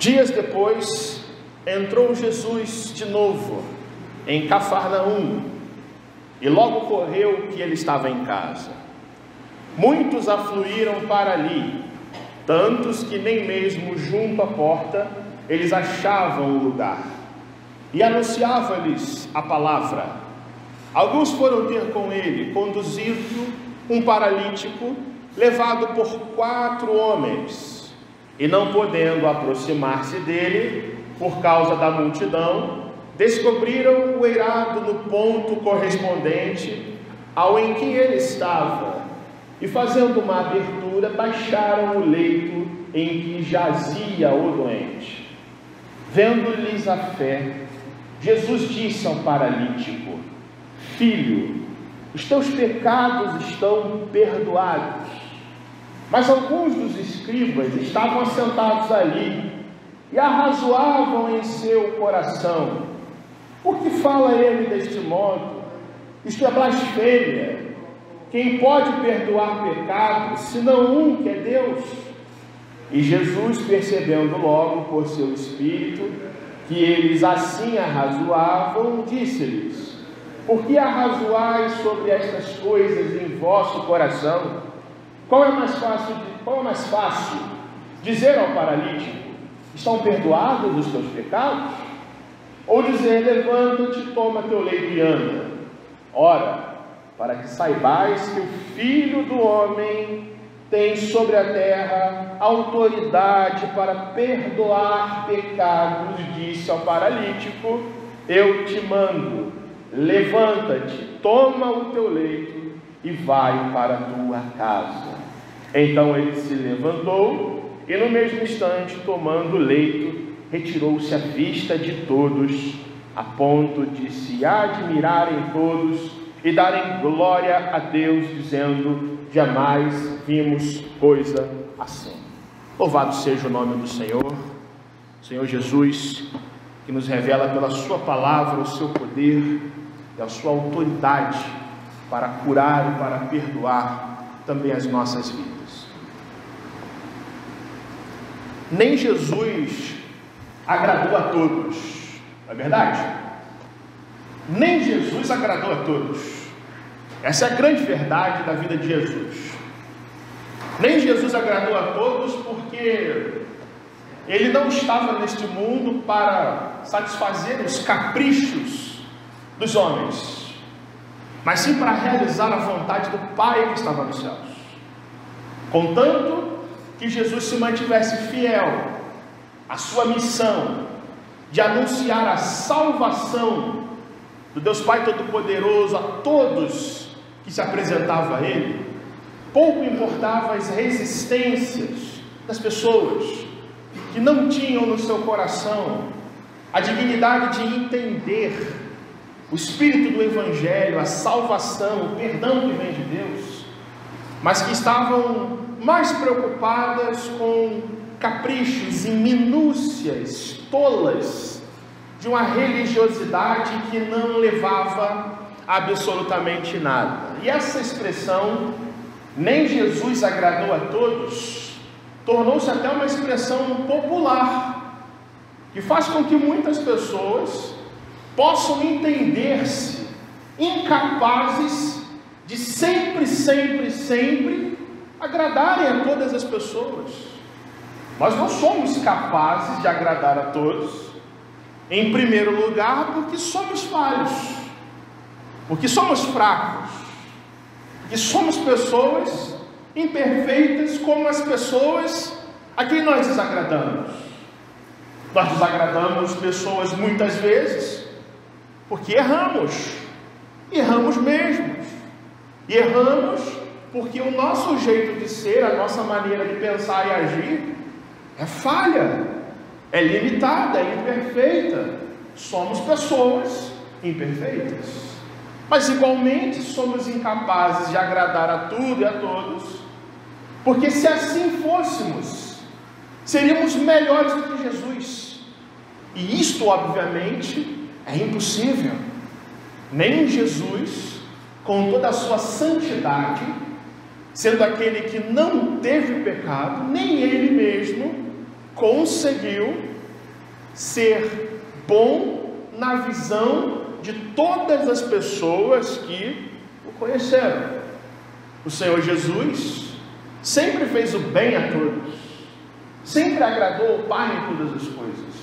Dias depois, entrou Jesus de novo em Cafarnaum, e logo correu que ele estava em casa. Muitos afluíram para ali, tantos que nem mesmo junto à porta eles achavam o lugar, e anunciava-lhes a palavra. Alguns foram ter com ele, conduzindo um paralítico, levado por 4 homens, e não podendo aproximar-se dele, por causa da multidão, descobriram o eirado no ponto correspondente ao em que ele estava, e fazendo uma abertura, baixaram o leito em que jazia o doente. Vendo-lhes a fé, Jesus disse ao paralítico: Filho, os teus pecados estão perdoados. Mas alguns dos escribas estavam assentados ali e arrazoavam em seu coração: por que fala ele deste modo? Isto é blasfêmia. Quem pode perdoar pecados, senão um que é Deus? E Jesus, percebendo logo por seu espírito que eles assim arrazoavam, disse-lhes: por que arrazoais sobre estas coisas em vosso coração? Qual é mais fácil dizer ao paralítico: estão perdoados os teus pecados? Ou dizer: levanta-te, toma teu leito e anda? Ora, para que saibais que o Filho do Homem tem sobre a terra autoridade para perdoar pecados, disse ao paralítico: eu te mando, levanta-te, toma o teu leito e vai para a tua casa. Então ele se levantou e no mesmo instante, tomando o leito, retirou-se à vista de todos, a ponto de se admirarem todos e darem glória a Deus, dizendo: jamais vimos coisa assim. Louvado seja o nome do Senhor, Senhor Jesus, que nos revela pela sua palavra o seu poder e a sua autoridade para curar e para perdoar também as nossas vidas. Nem Jesus agradou a todos, não é verdade? Nem Jesus agradou a todos. Essa é a grande verdade da vida de Jesus. Nem Jesus agradou a todos, porque ele não estava neste mundo para satisfazer os caprichos dos homens, mas sim para realizar a vontade do Pai que estava nos céus. Contanto que Jesus se mantivesse fiel à sua missão de anunciar a salvação do Deus Pai Todo-Poderoso a todos que se apresentavam a Ele, pouco importava as resistências das pessoas que não tinham no seu coração a dignidade de entender o espírito do Evangelho, a salvação, o perdão que vem de Deus, mas que estavam mais preocupadas com caprichos e minúcias tolas de uma religiosidade que não levava a absolutamente nada. E essa expressão, nem Jesus agradou a todos, tornou-se até uma expressão popular, que faz com que muitas pessoas possam entender-se incapazes de sempre agradarem a todas as pessoas. Nós não somos capazes de agradar a todos, em primeiro lugar, porque somos falhos, porque somos fracos, porque somos pessoas imperfeitas, como as pessoas a quem nós desagradamos. Nós desagradamos pessoas muitas vezes porque erramos mesmo, e erramos porque o nosso jeito de ser, a nossa maneira de pensar e agir é falha, é limitada, é imperfeita. Somos pessoas imperfeitas, mas igualmente somos incapazes de agradar a tudo e a todos, porque se assim fôssemos, seríamos melhores do que Jesus, e isto obviamente é impossível. Nem Jesus, com toda a sua santidade, sendo aquele que não teve pecado, nem ele mesmo conseguiu ser bom na visão de todas as pessoas que o conheceram. O Senhor Jesus sempre fez o bem a todos, sempre agradou o Pai em todas as coisas,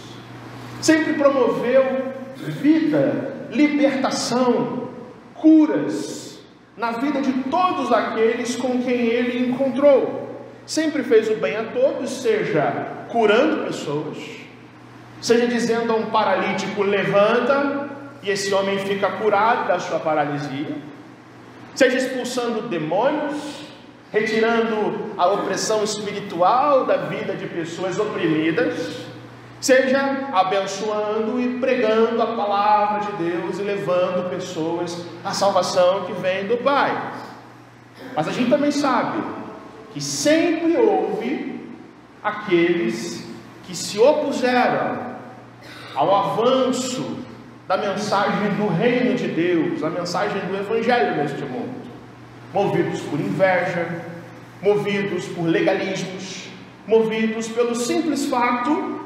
sempre promoveu vida, libertação, curas na vida de todos aqueles com quem Ele encontrou. Sempre fez o bem a todos, seja curando pessoas, seja dizendo a um paralítico: levanta, e esse homem fica curado da sua paralisia, seja expulsando demônios, retirando a opressão espiritual da vida de pessoas oprimidas, seja abençoando e pregando a palavra de Deus e levando pessoas à salvação que vem do Pai. Mas a gente também sabe que sempre houve aqueles que se opuseram ao avanço da mensagem do reino de Deus, a mensagem do Evangelho neste mundo, movidos por inveja, movidos por legalismos, movidos pelo simples fato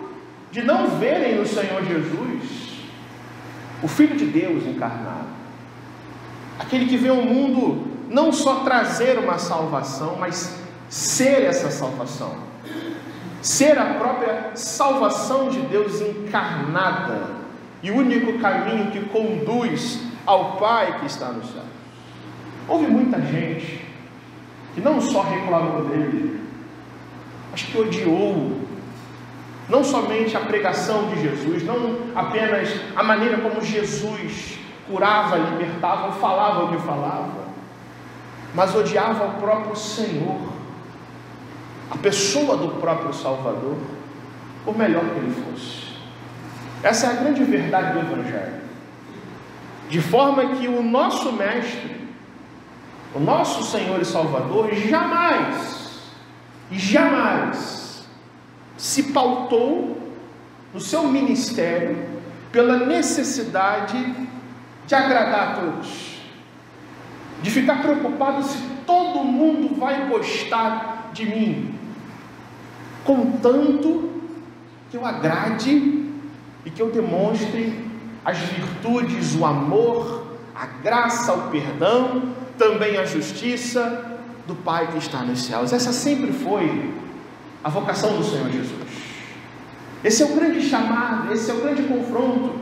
de não verem no Senhor Jesus o Filho de Deus encarnado, aquele que veio ao mundo não só trazer uma salvação, mas ser essa salvação, ser a própria salvação de Deus encarnada, e o único caminho que conduz ao Pai que está no céu. Houve muita gente que não só reclamou dele, mas que odiou não somente a pregação de Jesus, não apenas a maneira como Jesus curava, libertava ou falava o que falava, mas odiava o próprio Senhor, a pessoa do próprio Salvador, por melhor que ele fosse. Essa é a grande verdade do Evangelho. De forma que o nosso Mestre, o nosso Senhor e Salvador, jamais se pautou no seu ministério pela necessidade de agradar a todos, de ficar preocupado se todo mundo vai gostar de mim, contanto que eu agrade e que eu demonstre as virtudes, o amor, a graça, o perdão, também a justiça do Pai que está nos céus. Essa sempre foi a vocação do Senhor Jesus. Esse é o grande chamado, esse é o grande confronto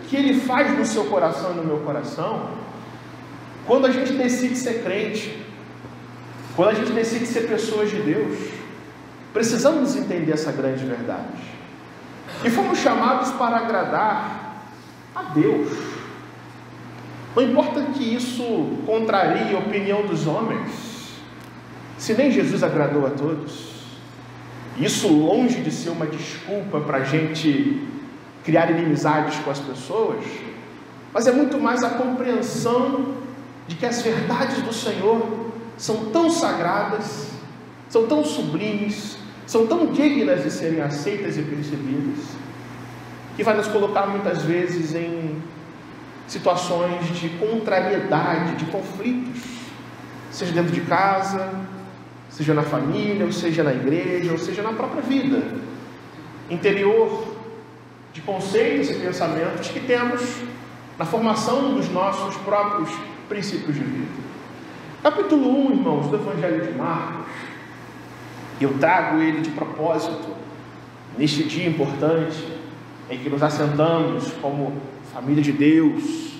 que Ele faz no seu coração e no meu coração, quando a gente decide ser crente, quando a gente decide ser pessoas de Deus. Precisamos entender essa grande verdade. E fomos chamados para agradar a Deus. Não importa que isso contrarie a opinião dos homens, se nem Jesus agradou a todos. Isso, longe de ser uma desculpa para a gente criar inimizades com as pessoas, mas é muito mais a compreensão de que as verdades do Senhor são tão sagradas, são tão sublimes, são tão dignas de serem aceitas e percebidas, que vai nos colocar muitas vezes em situações de contrariedade, de conflitos, seja dentro de casa, seja na família, ou seja na igreja, ou seja na própria vida interior, de conceitos e pensamentos que temos na formação dos nossos próprios princípios de vida. Capítulo 1, irmãos, do Evangelho de Marcos, eu trago ele de propósito neste dia importante em que nos assentamos como família de Deus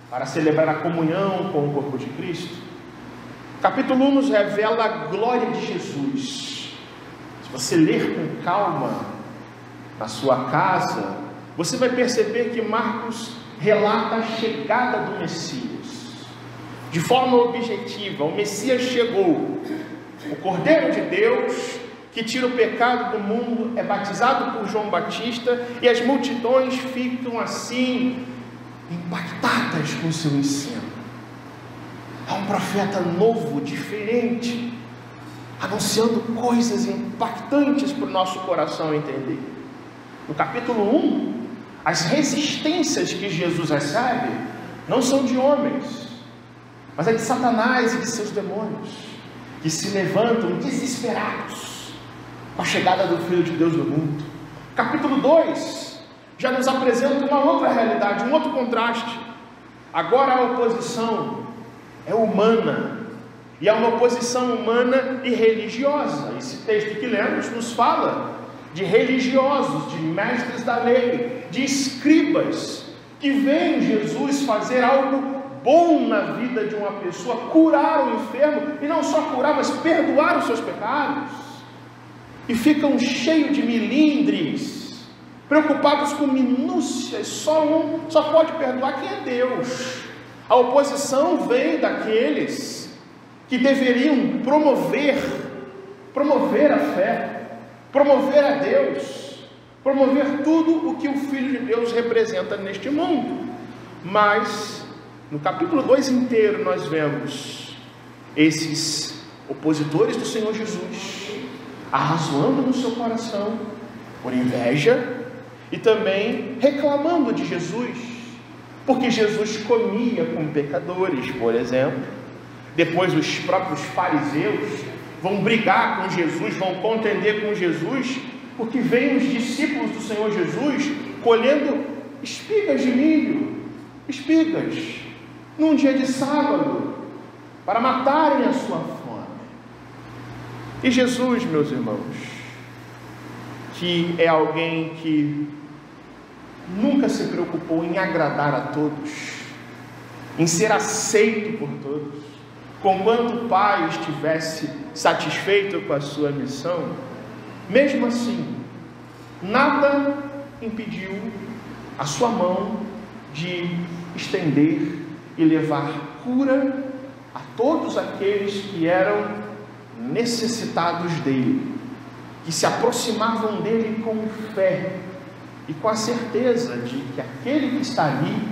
para celebrar a comunhão com o corpo de Cristo. Capítulo 1 nos revela a glória de Jesus. Se você ler com calma na sua casa, você vai perceber que Marcos relata a chegada do Messias de forma objetiva. O Messias chegou, o Cordeiro de Deus que tira o pecado do mundo, é batizado por João Batista, e as multidões ficam assim impactadas com o seu ensino. É um profeta novo, diferente, anunciando coisas impactantes para o nosso coração entender. No capítulo 1, as resistências que Jesus recebe não são de homens, mas é de Satanás e de seus demônios, que se levantam desesperados com a chegada do Filho de Deus no mundo. Capítulo 2, já nos apresenta uma outra realidade, um outro contraste. Agora a oposição é humana, e é uma oposição humana e religiosa. Esse texto que lemos nos fala de religiosos, de mestres da lei, de escribas, que veem Jesus fazer algo bom na vida de uma pessoa, curar o enfermo, e não só curar, mas perdoar os seus pecados, e ficam cheios de milindres, preocupados com minúcias. Só pode perdoar quem é Deus. A oposição vem daqueles que deveriam promover a fé, promover a Deus, promover tudo o que o Filho de Deus representa neste mundo. Mas no capítulo 2 inteiro nós vemos esses opositores do Senhor Jesus arrazoando no seu coração por inveja e também reclamando de Jesus, porque Jesus comia com pecadores, por exemplo. Depois os próprios fariseus vão brigar com Jesus, vão contender com Jesus, porque vêm os discípulos do Senhor Jesus colhendo espigas de milho, num dia de sábado, para matarem a sua fome. E Jesus, meus irmãos, que é alguém que nunca se preocupou em agradar a todos, em ser aceito por todos, conquanto o Pai estivesse satisfeito com a sua missão, mesmo assim, nada impediu a sua mão de estender e levar cura a todos aqueles que eram necessitados dele, que se aproximavam dele com fé e com a certeza de que aquele que está ali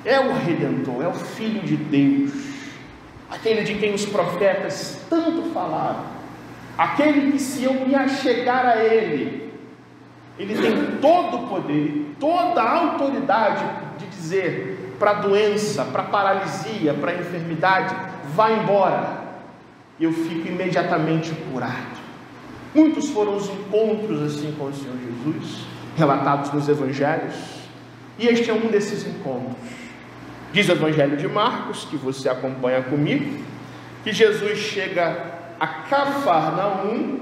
é o Redentor, é o Filho de Deus, aquele de quem os profetas tanto falaram, aquele que, se eu me achegar a ele, ele tem todo o poder, toda a autoridade de dizer para a doença, para a paralisia, para a enfermidade: vá embora, e eu fico imediatamente curado. Muitos foram os encontros assim com o Senhor Jesus, relatados nos evangelhos, e este é um desses encontros. Diz o Evangelho de Marcos, que você acompanha comigo, que Jesus chega a Cafarnaum,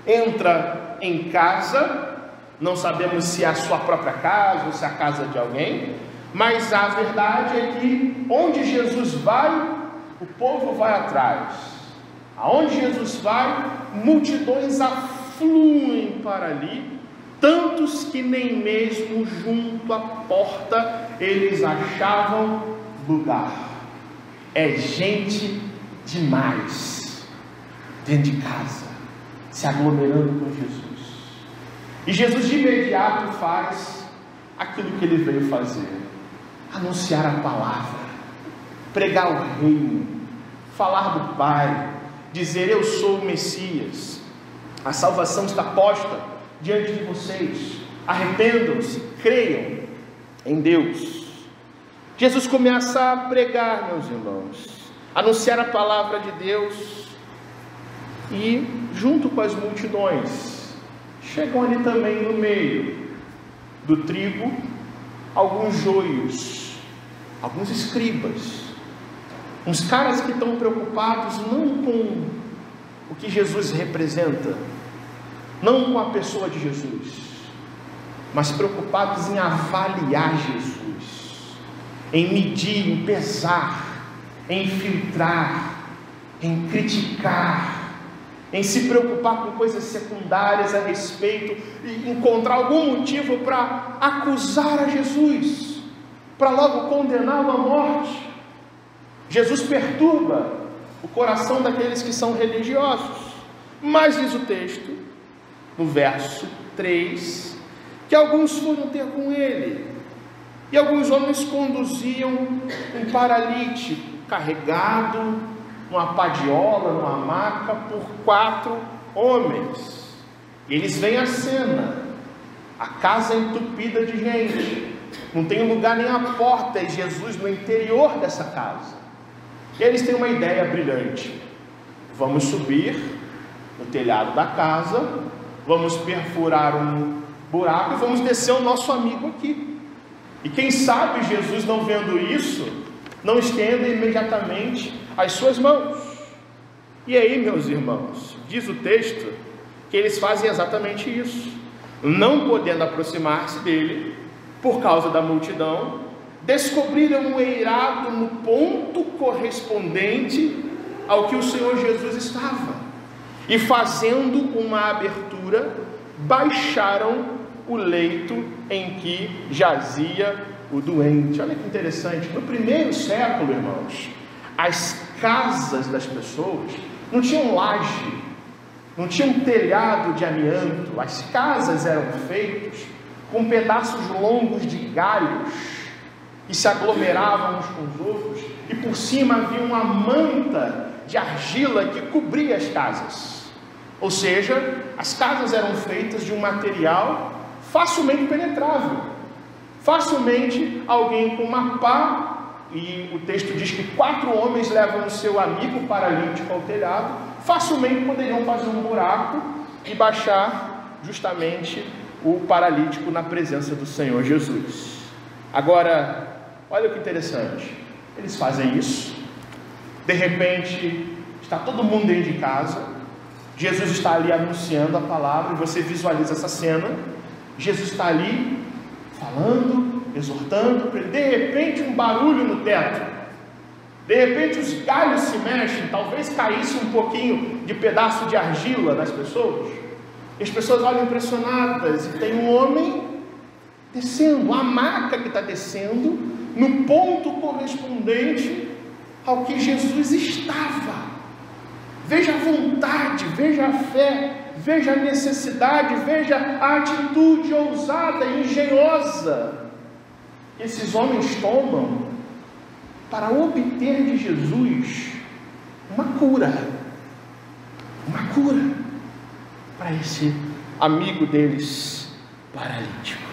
entra em casa, não sabemos se é a sua própria casa ou se é a casa de alguém, mas a verdade é que onde Jesus vai, o povo vai atrás. Aonde Jesus vai, multidões afluem para ali, tantos que nem mesmo junto à porta eles achavam lugar. É gente demais dentro de casa, se aglomerando com Jesus. E Jesus de imediato faz aquilo que ele veio fazer: anunciar a palavra, pregar o reino, falar do Pai, dizer: eu sou o Messias, a salvação está posta diante de vocês, arrependam-se, creiam em Deus. Jesus começa a pregar, meus irmãos, anunciar a palavra de Deus, e junto com as multidões chegam ali também no meio do trigo alguns joios, alguns escribas, uns caras que estão preocupados não com o que Jesus representa, não com a pessoa de Jesus, mas preocupados em avaliar Jesus, em medir, em pesar, em filtrar, em criticar, em se preocupar com coisas secundárias a respeito, e encontrar algum motivo para acusar a Jesus, para logo condená-lo à morte. Jesus perturba o coração daqueles que são religiosos, mas diz o texto, no verso 3, que alguns foram ter com ele, e alguns homens conduziam um paralítico carregado numa padiola, numa maca, por 4 homens. Eles veem a cena, a casa entupida de gente, não tem lugar nem a porta, e Jesus no interior dessa casa. E eles têm uma ideia brilhante: vamos subir no telhado da casa, vamos perfurar um buraco e vamos descer o nosso amigo aqui. E quem sabe Jesus, não vendo isso, não estenda imediatamente as suas mãos. E aí, meus irmãos, diz o texto que eles fazem exatamente isso, não podendo aproximar-se dele por causa da multidão, descobriram o eirado no ponto correspondente ao que o Senhor Jesus estava, e fazendo uma abertura, baixaram o leito em que jazia o doente. Olha que interessante, no primeiro século, irmãos, as casas das pessoas não tinham laje, não tinham telhado de amianto, as casas eram feitas com pedaços longos de galhos e se aglomeravam uns com os outros, e por cima havia uma manta de argila que cobria as casas. Ou seja, as casas eram feitas de um material facilmente penetrável. Facilmente alguém com uma pá, e o texto diz que 4 homens levam o seu amigo paralítico ao telhado, facilmente poderiam fazer um buraco e baixar justamente o paralítico na presença do Senhor Jesus. Agora, olha que interessante, eles fazem isso, de repente está todo mundo dentro de casa, Jesus está ali anunciando a palavra, e você visualiza essa cena, Jesus está ali falando, exortando, de repente um barulho no teto, de repente os galhos se mexem, talvez caísse um pouquinho de pedaço de argila nas pessoas, e as pessoas olham impressionadas, e tem um homem descendo, a maca que está descendo, no ponto correspondente ao que Jesus estava. Veja a vontade, veja a fé, veja a necessidade, veja a atitude ousada e engenhosa que esses homens tomam para obter de Jesus uma cura para esse amigo deles paralítico.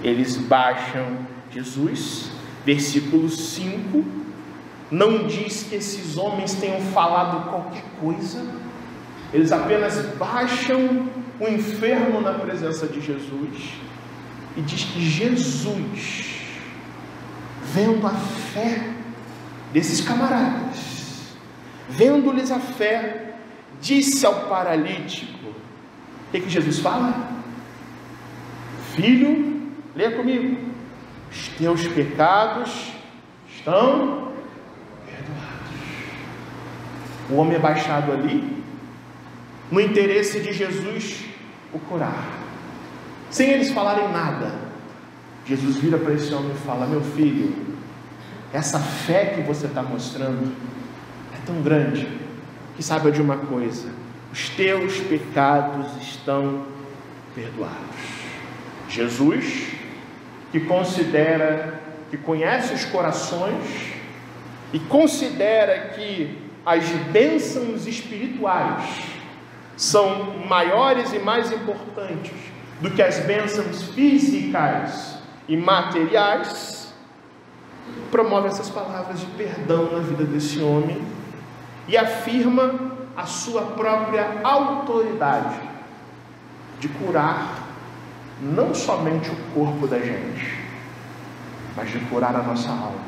Eles baixam Jesus, versículo 5, não diz que esses homens tenham falado qualquer coisa, eles apenas baixam o enfermo na presença de Jesus, e diz que Jesus, vendo a fé desses camaradas, vendo-lhes a fé, disse ao paralítico, o que Jesus fala? Filho, leia comigo, os teus pecados estão perdoados. O homem é baixado ali, no interesse de Jesus o curar, sem eles falarem nada. Jesus vira para esse homem e fala: meu filho, essa fé que você está mostrando é tão grande, que saiba de uma coisa, os teus pecados estão perdoados. Jesus, que considera, que conhece os corações e considera que as bênçãos espirituais são maiores e mais importantes do que as bênçãos físicas e materiais, promove essas palavras de perdão na vida desse homem e afirma a sua própria autoridade de curar não somente o corpo da gente, mas de curar a nossa alma,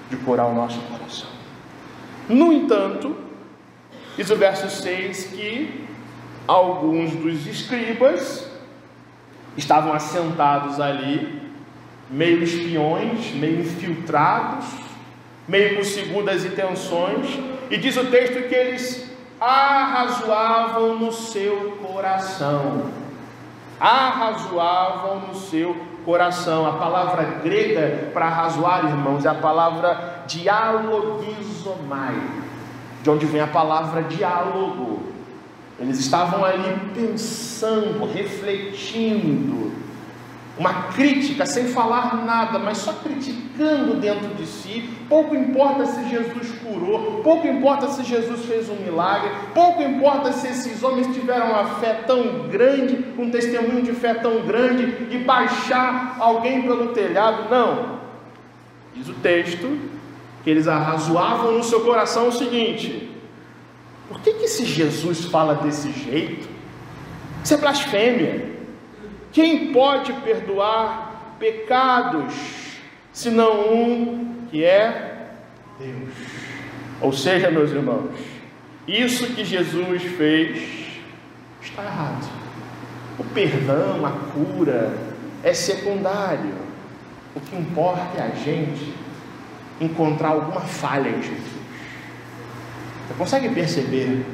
de curar o nosso coração. No entanto, diz o verso 6 que alguns dos escribas estavam assentados ali, meio espiões, meio infiltrados, meio com segundas intenções, e diz o texto que eles arrazoavam no seu coração. Arrazoavam no seu coração. A palavra grega para arrazoar, irmãos, é a palavra dialogizomai, de onde vem a palavra diálogo. Eles estavam ali pensando, refletindo, uma crítica sem falar nada, mas só criticando dentro de si. Pouco importa se Jesus curou, pouco importa se Jesus fez um milagre, pouco importa se esses homens tiveram uma fé tão grande, um testemunho de fé tão grande, de baixar alguém pelo telhado. Não, diz o texto que eles arrazoavam no seu coração o seguinte: por que esse Jesus fala desse jeito? Isso é blasfêmia. Quem pode perdoar pecados, senão um que é Deus? Ou seja, meus irmãos, isso que Jesus fez está errado. O perdão, a cura é secundário. O que importa é a gente encontrar alguma falha em Jesus. Você consegue perceber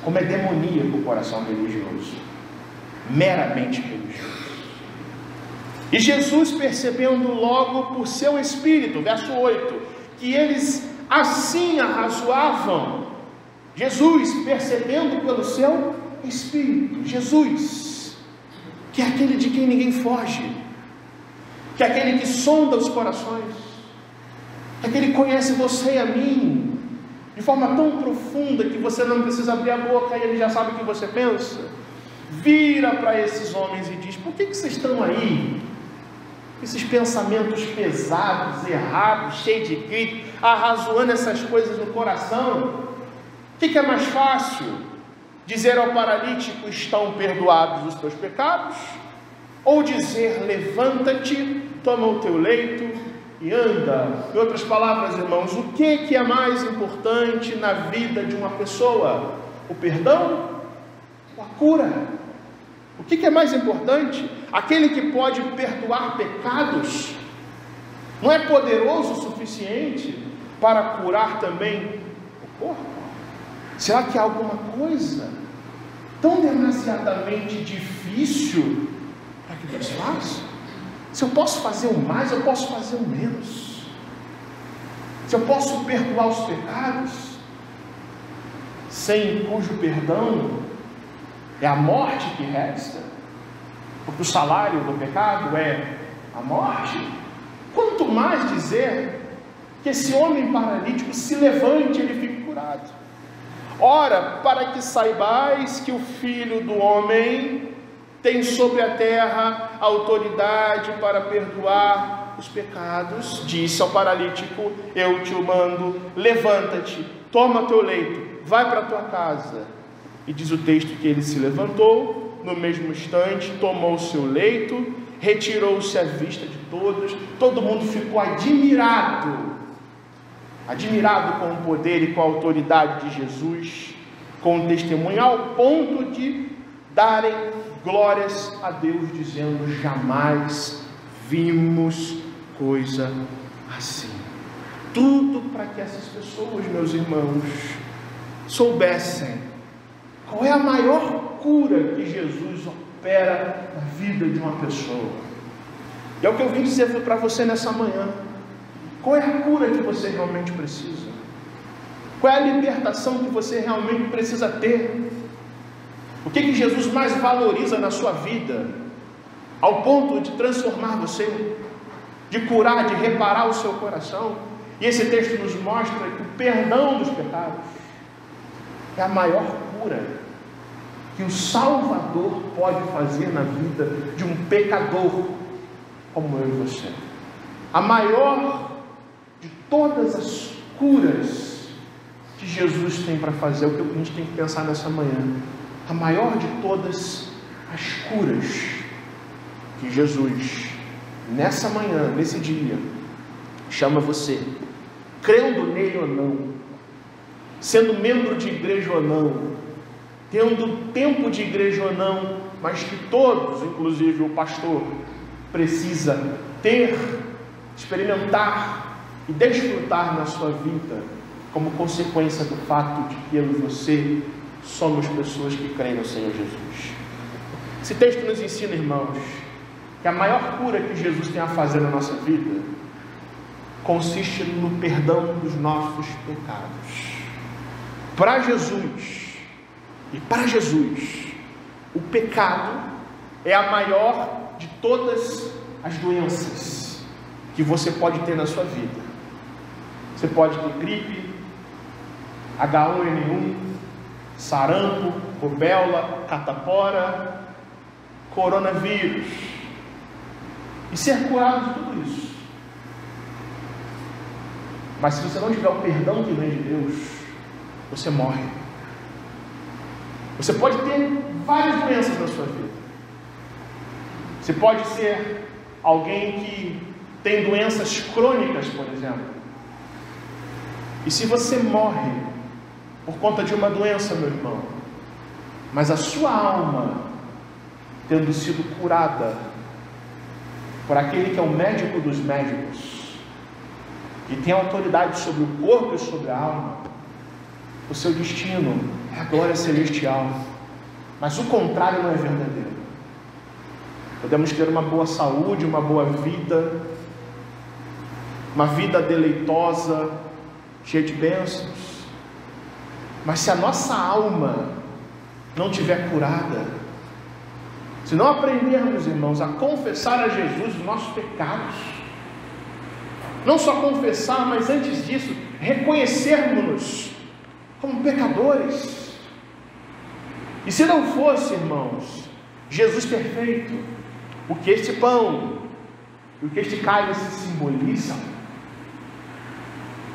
como é demoníaco o coração religioso, meramente religioso? E Jesus, percebendo logo por seu espírito, verso 8, que eles assim arrazoavam, Jesus, percebendo pelo seu espírito, Jesus, que é aquele de quem ninguém foge, que é aquele que sonda os corações, aquele que conhece você e a mim de forma tão profunda que você não precisa abrir a boca e ele já sabe o que você pensa, vira para esses homens e diz: por que vocês estão aí? Esses pensamentos pesados, errados, cheios de crítica, arrazoando essas coisas no coração. O que é mais fácil? Dizer ao paralítico: estão perdoados os teus pecados? Ou dizer: levanta-te, toma o teu leito e anda? Em outras palavras, irmãos, o que é mais importante na vida de uma pessoa? O perdão ou a cura? O que é mais importante? Aquele que pode perdoar pecados não é poderoso o suficiente para curar também o corpo? Será que há alguma coisa tão demasiadamente difícil para que Deus faça? Se eu posso fazer o mais, eu posso fazer o menos. Se eu posso perdoar os pecados, sem cujo perdão é a morte que resta, porque o salário do pecado é a morte, quanto mais dizer que esse homem paralítico se levante e ele fique curado. Ora, para que saibais que o Filho do Homem tem sobre a terra autoridade para perdoar os pecados, disse ao paralítico: eu te mando, levanta-te, toma teu leito, vai para a tua casa. E diz o texto que ele se levantou, no mesmo instante, tomou o seu leito, retirou-se à vista de todos. Todo mundo ficou admirado com o poder e com a autoridade de Jesus, com o testemunho, ao ponto de darem glórias a Deus, dizendo: jamais vimos coisa assim. Tudo para que essas pessoas, meus irmãos, soubessem qual é a maior cura que Jesus opera na vida de uma pessoa. E é o que eu vim dizer para você nessa manhã. Qual é a cura que você realmente precisa? Qual é a libertação que você realmente precisa ter? O que Jesus mais valoriza na sua vida, ao ponto de transformar você, de curar, de reparar o seu coração? E esse texto nos mostra que o perdão dos pecados é a maior cura que o Salvador pode fazer na vida de um pecador como eu e você. A maior de todas as curas que Jesus tem para fazer, é o que a gente tem que pensar nessa manhã. A maior de todas as curas que Jesus, nessa manhã, nesse dia, chama você, crendo nele ou não, sendo membro de igreja ou não, tendo tempo de igreja ou não, mas que todos, inclusive o pastor, precisa ter, experimentar e desfrutar na sua vida, como consequência do fato de que eu e você somos pessoas que creem no Senhor Jesus. Esse texto nos ensina, irmãos, que a maior cura que Jesus tem a fazer na nossa vida consiste no perdão dos nossos pecados. Para Jesus, o pecado é a maior de todas as doenças que você pode ter na sua vida. Você pode ter gripe, H1N1, sarampo, rubéola, catapora, coronavírus, e ser curado de tudo isso. Mas se você não tiver o perdão que vem de Deus, você morre. Você pode ter várias doenças na sua vida, Você pode ser alguém que tem doenças crônicas, por exemplo. E se você morre por conta de uma doença, meu irmão, mas a sua alma tendo sido curada por aquele que é o médico dos médicos, e tem autoridade sobre o corpo e sobre a alma, o seu destino é a glória celestial. Mas o contrário não é verdadeiro. Podemos ter uma boa saúde, uma boa vida, uma vida deleitosa, cheia de bênçãos, mas se a nossa alma não estiver curada, se não aprendermos, irmãos, a confessar a Jesus os nossos pecados, não só confessar, mas antes disso, reconhecermos-nos como pecadores. E se não fosse, irmãos, Jesus perfeito, o que este pão e o que este cálice simbolizam,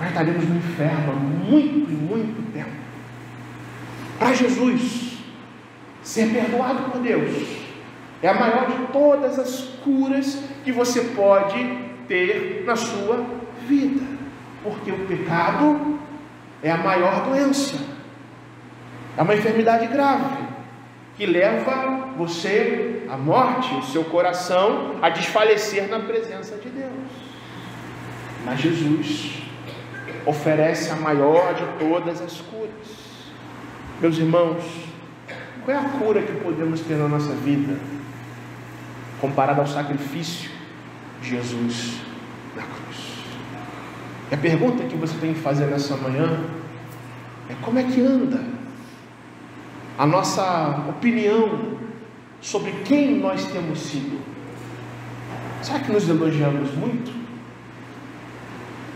nós estaremos no inferno há muito e muito tempo. Para Jesus, ser perdoado por Deus é a maior de todas as curas que você pode ter na sua vida, porque o pecado é a maior doença, é uma enfermidade grave que leva você à morte, o seu coração a desfalecer na presença de Deus. Mas Jesus oferece a maior de todas as curas. Meus irmãos, qual é a cura que podemos ter na nossa vida comparada ao sacrifício de Jesus na cruz? E a pergunta que você tem que fazer nessa manhã é: como é que anda a nossa opinião sobre quem nós temos sido? Será que nos elogiamos muito?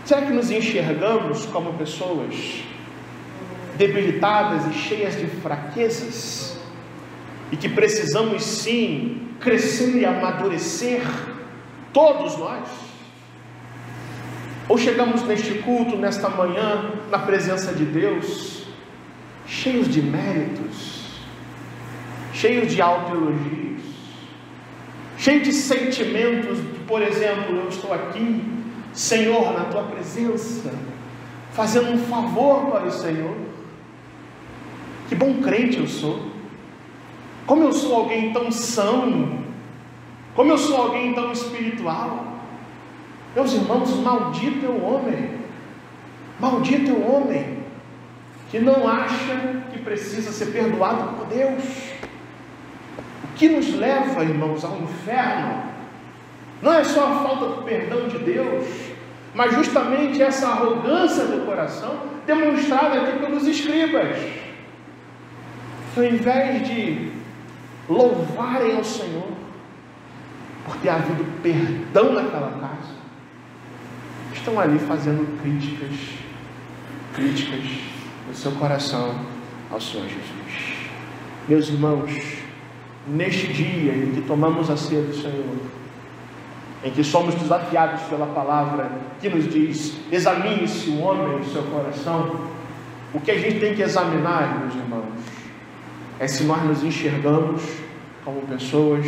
Será que nos enxergamos como pessoas debilitadas e cheias de fraquezas, e que precisamos sim crescer e amadurecer, todos nós? Ou chegamos neste culto, nesta manhã, na presença de Deus, cheios de méritos, cheios de autoelogios, cheios de sentimentos de, por exemplo, eu estou aqui, Senhor, na tua presença, fazendo um favor para o Senhor. Que bom crente eu sou, como eu sou alguém tão são, como eu sou alguém tão espiritual. Meus irmãos, maldito é o homem que não acha que precisa ser perdoado por Deus. O que nos leva, irmãos, ao inferno não é só a falta do perdão de Deus, mas justamente essa arrogância do coração demonstrada aqui pelos escribas, que ao invés de louvarem ao Senhor por ter havido perdão naquela casa, estão ali fazendo críticas no seu coração ao Senhor Jesus. Meus irmãos, neste dia em que tomamos a ceia do Senhor, em que somos desafiados pela palavra que nos diz: examine-se o homem no seu coração, o que a gente tem que examinar, meus irmãos, é se nós nos enxergamos como pessoas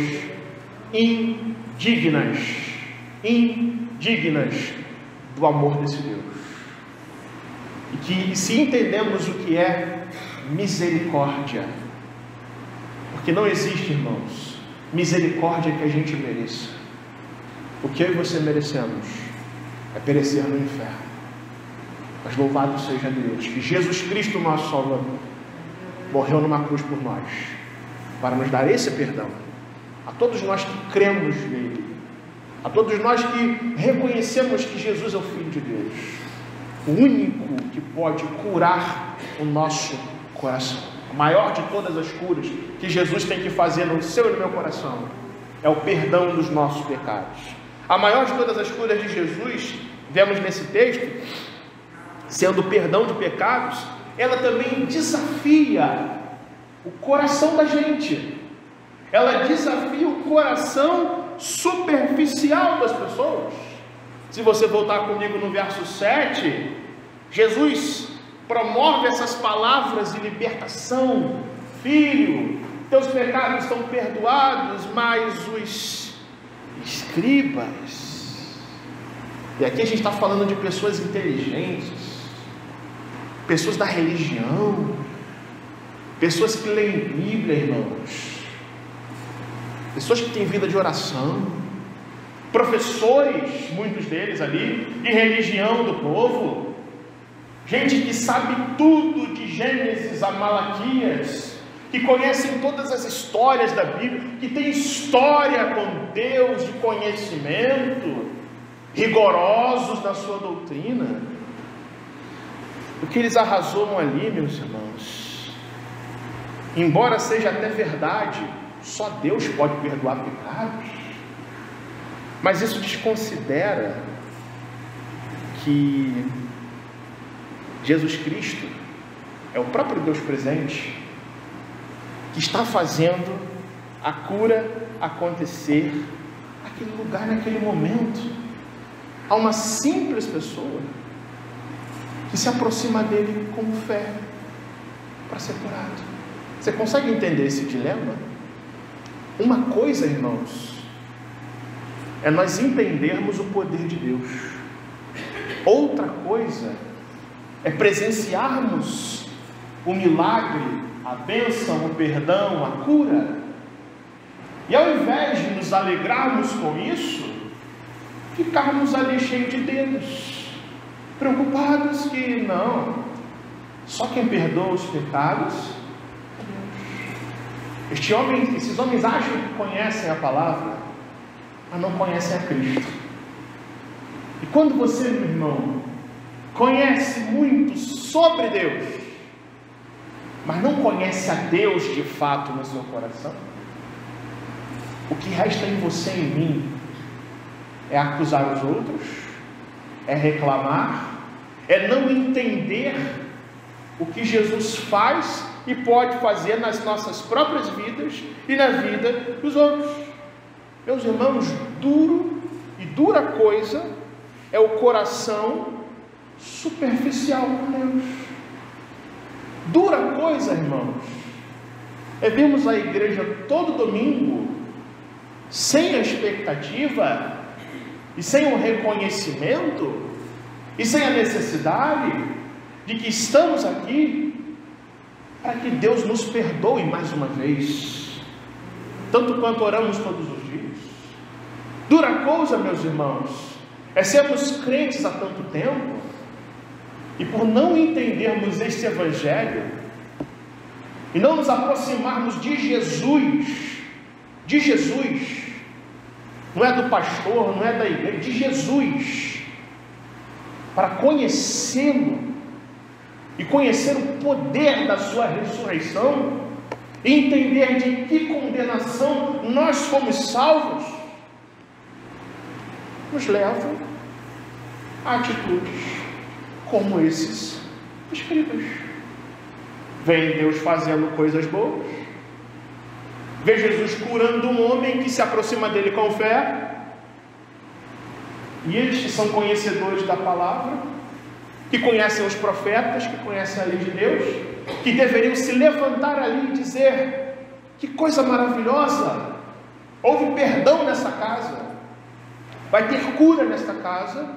indignas do amor desse Deus, e que se entendemos o que é misericórdia, porque não existe, irmãos, misericórdia que a gente mereça. O que eu e você merecemos é perecer no inferno. Mas louvado seja Deus, que Jesus Cristo, nosso Salvador, morreu numa cruz por nós, para nos dar esse perdão. A todos nós que cremos nele, a todos nós que reconhecemos que Jesus é o Filho de Deus, o único que pode curar o nosso coração. A maior de todas as curas que Jesus tem que fazer no seu e no meu coração é o perdão dos nossos pecados. A maior de todas as curas de Jesus, vemos nesse texto, sendo o perdão de pecados, ela também desafia o coração da gente. Ela desafia o coração superficial das pessoas. Se você voltar comigo no verso 7, Jesus promove essas palavras de libertação. Filho, teus pecados estão perdoados, mas os escribas. E aqui a gente está falando de pessoas inteligentes, pessoas da religião, pessoas que leem Bíblia, irmãos, pessoas que têm vida de oração, professores, muitos deles ali, de religião do povo, gente que sabe tudo de Gênesis a Malaquias, que conhecem todas as histórias da Bíblia, que tem história com Deus, de conhecimento, rigorosos na sua doutrina. O que eles arrazoam ali, meus irmãos, embora seja até verdade, só Deus pode perdoar pecados, mas isso desconsidera que Jesus Cristo é o próprio Deus presente, que está fazendo a cura acontecer naquele lugar, naquele momento. Há uma simples pessoa que se aproxima dele com fé para ser curado. Você consegue entender esse dilema? Uma coisa, irmãos, é nós entendermos o poder de Deus. Outra coisa é presenciarmos o milagre, a bênção, o perdão, a cura, e ao invés de nos alegrarmos com isso, ficarmos ali cheios de dedos, preocupados que não, só quem perdoa os pecados é Deus. Esses homens acham que conhecem a palavra, mas não conhecem a Cristo. E quando você, meu irmão, conhece muito sobre Deus, mas não conhece a Deus de fato no seu coração, o que resta em você e em mim é acusar os outros, é reclamar, é não entender o que Jesus faz e pode fazer nas nossas próprias vidas e na vida dos outros. Meus irmãos, dura coisa é o coração superficial com Deus. Dura coisa, irmãos, é vermos a igreja todo domingo sem a expectativa e sem o reconhecimento e sem a necessidade de que estamos aqui para que Deus nos perdoe mais uma vez, tanto quanto oramos todos os dias. Dura coisa, meus irmãos, é sermos crentes há tanto tempo e por não entendermos este Evangelho e não nos aproximarmos de Jesus, não é do pastor, não é da igreja, de Jesus, para conhecê-lo e conhecer o poder da sua ressurreição e entender de que condenação nós fomos salvos, nos levam a atitudes como esses escribas. Vem Deus fazendo coisas boas, vê Jesus curando um homem que se aproxima dele com fé, e eles que são conhecedores da palavra, que conhecem os profetas, que conhecem a lei de Deus, que deveriam se levantar ali e dizer: que coisa maravilhosa, houve perdão nessa casa, vai ter cura nesta casa,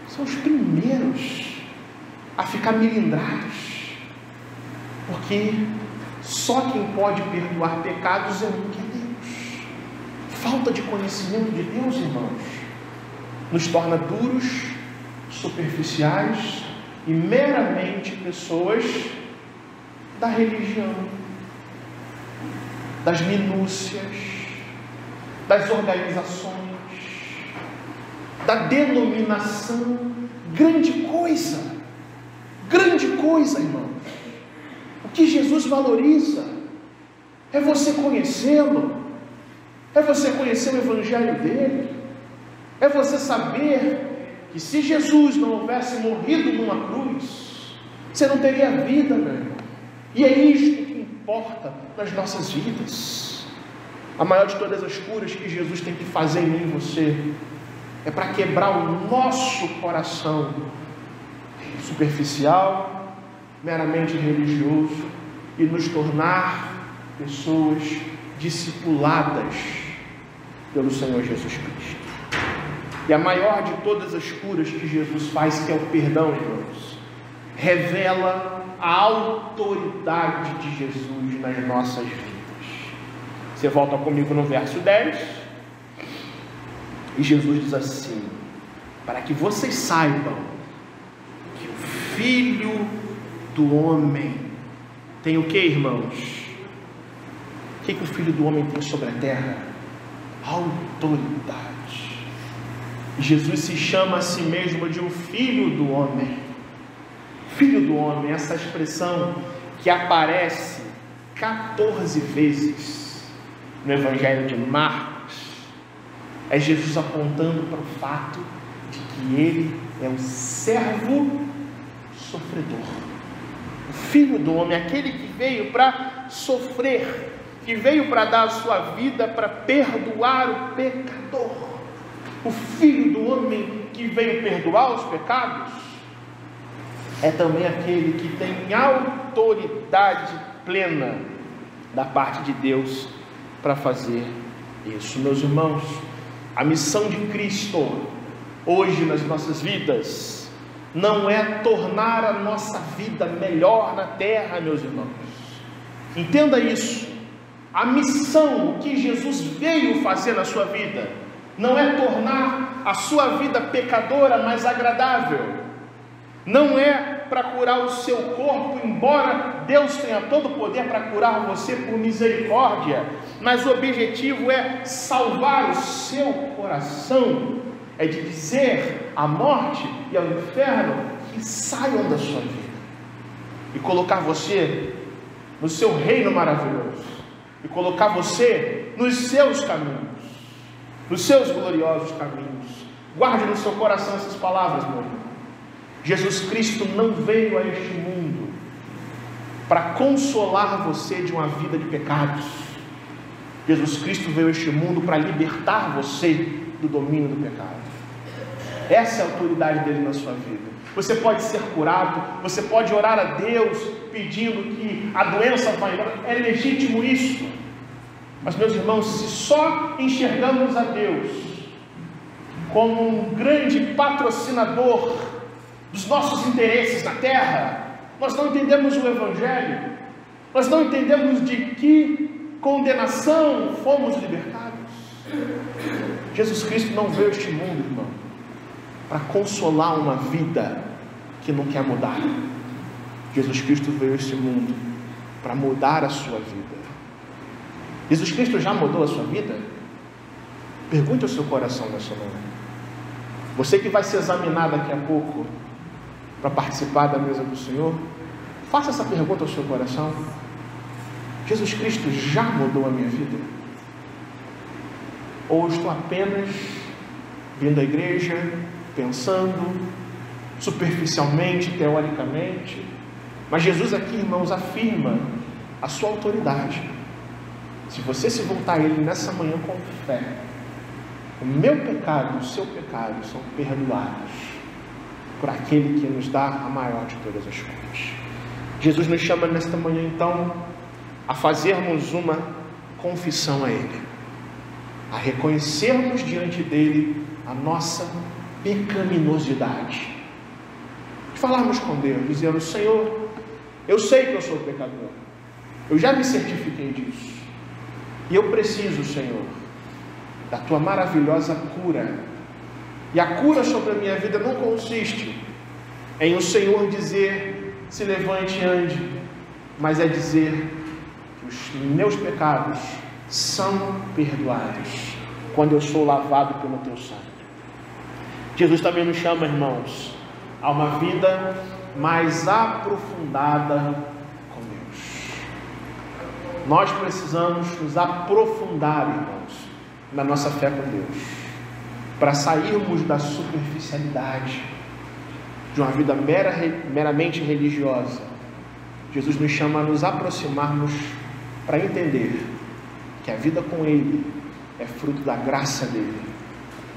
são os primeiros a ficar melindrados, porque só quem pode perdoar pecados é único Deus. Falta de conhecimento de Deus, irmãos, nos torna duros, superficiais e meramente pessoas da religião, das minúcias, das organizações, da denominação. Grande coisa, irmãos. O que Jesus valoriza é você conhecê-lo, é você conhecer o Evangelho dele, é você saber que se Jesus não houvesse morrido numa cruz, você não teria vida, meu irmão. E é isto que importa nas nossas vidas. A maior de todas as curas que Jesus tem que fazer em mim e você é para quebrar o nosso coração superficial, meramente religioso, e nos tornar pessoas discipuladas pelo Senhor Jesus Cristo. E a maior de todas as curas que Jesus faz, que é o perdão, irmãos, revela a autoridade de Jesus nas nossas vidas. Você volta comigo no verso 10, e Jesus diz assim: para que vocês saibam que o Filho do Homem tem o que, irmãos? O que o Filho do Homem tem sobre a terra? Autoridade. Jesus se chama a si mesmo de o Filho do Homem. Filho do Homem, essa expressão que aparece 14 vezes no Evangelho de Marcos, é Jesus apontando para o fato de que ele é um servo sofredor. O Filho do Homem, aquele que veio para sofrer, que veio para dar a sua vida para perdoar o pecador. O Filho do Homem que veio perdoar os pecados é também aquele que tem autoridade plena da parte de Deus para fazer isso. Meus irmãos, a missão de Cristo hoje nas nossas vidas não é tornar a nossa vida melhor na terra, meus irmãos. Entenda isso. A missão que Jesus veio fazer na sua vida não é tornar a sua vida pecadora mais agradável, não é para curar o seu corpo, embora Deus tenha todo o poder para curar você por misericórdia, mas o objetivo é salvar o seu coração, é de dizer à morte e ao inferno que saiam da sua vida, e colocar você no seu reino maravilhoso, e colocar você nos seus caminhos, nos seus gloriosos caminhos. Guarde no seu coração essas palavras, meu irmão. Jesus Cristo não veio a este mundo para consolar você de uma vida de pecados. Jesus Cristo veio a este mundo para libertar você do domínio do pecado. Essa é a autoridade dele na sua vida. Você pode ser curado, você pode orar a Deus pedindo que a doença vá embora. É legítimo isso. Mas, meus irmãos, se só enxergamos a Deus como um grande patrocinador dos nossos interesses na terra, nós não entendemos o Evangelho, nós não entendemos de que condenação fomos libertados. Jesus Cristo não veio a este mundo, irmão, para consolar uma vida que não quer mudar. Jesus Cristo veio a este mundo para mudar a sua vida. Jesus Cristo já mudou a sua vida? Pergunte ao seu coração nessa manhã. Você que vai se examinar daqui a pouco para participar da mesa do Senhor, faça essa pergunta ao seu coração: Jesus Cristo já mudou a minha vida? Ou estou apenas vindo à igreja, pensando superficialmente, teoricamente? Mas Jesus aqui, irmãos, afirma a sua autoridade. Se você se voltar a Ele nessa manhã com fé, o meu pecado e o seu pecado são perdoados por aquele que nos dá a maior de todas as coisas. Jesus nos chama nesta manhã, então, a fazermos uma confissão a Ele, a reconhecermos diante dEle a nossa pecaminosidade, de falarmos com Deus, dizendo: Senhor, eu sei que eu sou pecador, eu já me certifiquei disso, e eu preciso, Senhor, da Tua maravilhosa cura. E a cura sobre a minha vida não consiste em o Senhor dizer: se levante e ande, mas é dizer que os meus pecados são perdoados quando eu sou lavado pelo Teu sangue. Jesus também nos chama, irmãos, a uma vida mais aprofundada com Deus. Nós precisamos nos aprofundar, irmãos, na nossa fé com Deus, para sairmos da superficialidade de uma vida meramente religiosa. Jesus nos chama a nos aproximarmos para entender que a vida com Ele é fruto da graça dEle,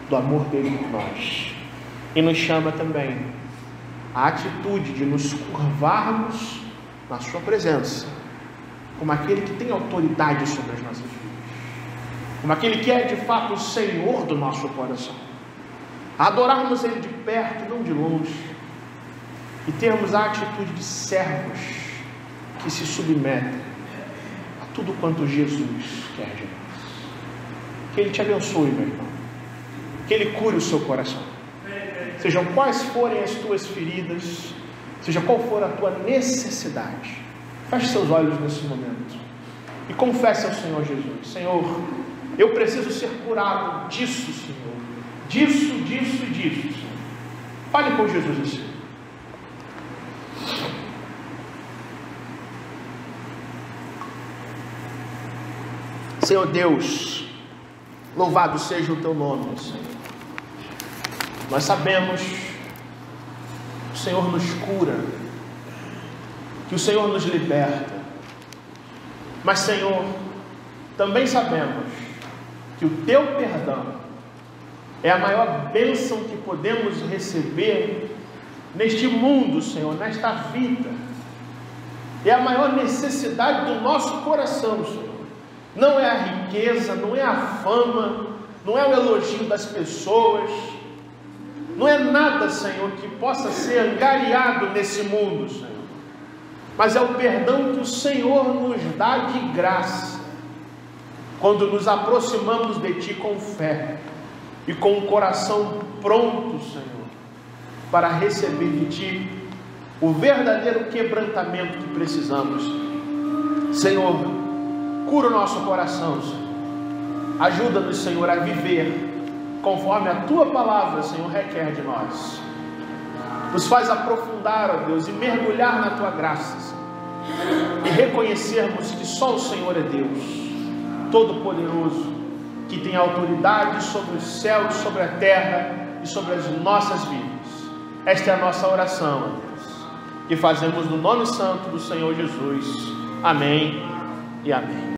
do amor dEle por nós, e nos chama também a atitude de nos curvarmos na Sua presença, como aquele que tem autoridade sobre as nossas vidas. como aquele que é de fato o Senhor do nosso coração, a adorarmos Ele de perto, não de longe, e termos a atitude de servos que se submetem a tudo quanto Jesus quer de nós. Que Ele te abençoe, meu irmão, que Ele cure o seu coração, sejam quais forem as tuas feridas, seja qual for a tua necessidade. Feche seus olhos nesse momento e confesse ao Senhor Jesus: Senhor, eu preciso ser curado disso, Senhor, disso e disso, Senhor. Fale com Jesus assim. Senhor Deus, louvado seja o teu nome, Senhor. Nós sabemos que o Senhor nos cura, que o Senhor nos liberta, mas, Senhor, também sabemos que o teu perdão é a maior bênção que podemos receber neste mundo, Senhor, nesta vida. É a maior necessidade do nosso coração, Senhor. Não é a riqueza, não é a fama, não é o elogio das pessoas, não é nada, Senhor, que possa ser angariado nesse mundo, Senhor, mas é o perdão que o Senhor nos dá de graça, quando nos aproximamos de Ti com fé e com o coração pronto, Senhor, para receber de Ti o verdadeiro quebrantamento que precisamos. Senhor, cura o nosso coração, Senhor. Ajuda-nos, Senhor, a viver conforme a Tua palavra, Senhor, requer de nós. Nos faz aprofundar, ó Deus, e mergulhar na Tua graça, Senhor, e reconhecermos que só o Senhor é Deus Todo-Poderoso, que tem autoridade sobre os céus, sobre a terra e sobre as nossas vidas. Esta é a nossa oração, ó Deus, que fazemos no nome santo do Senhor Jesus. Amém e amém.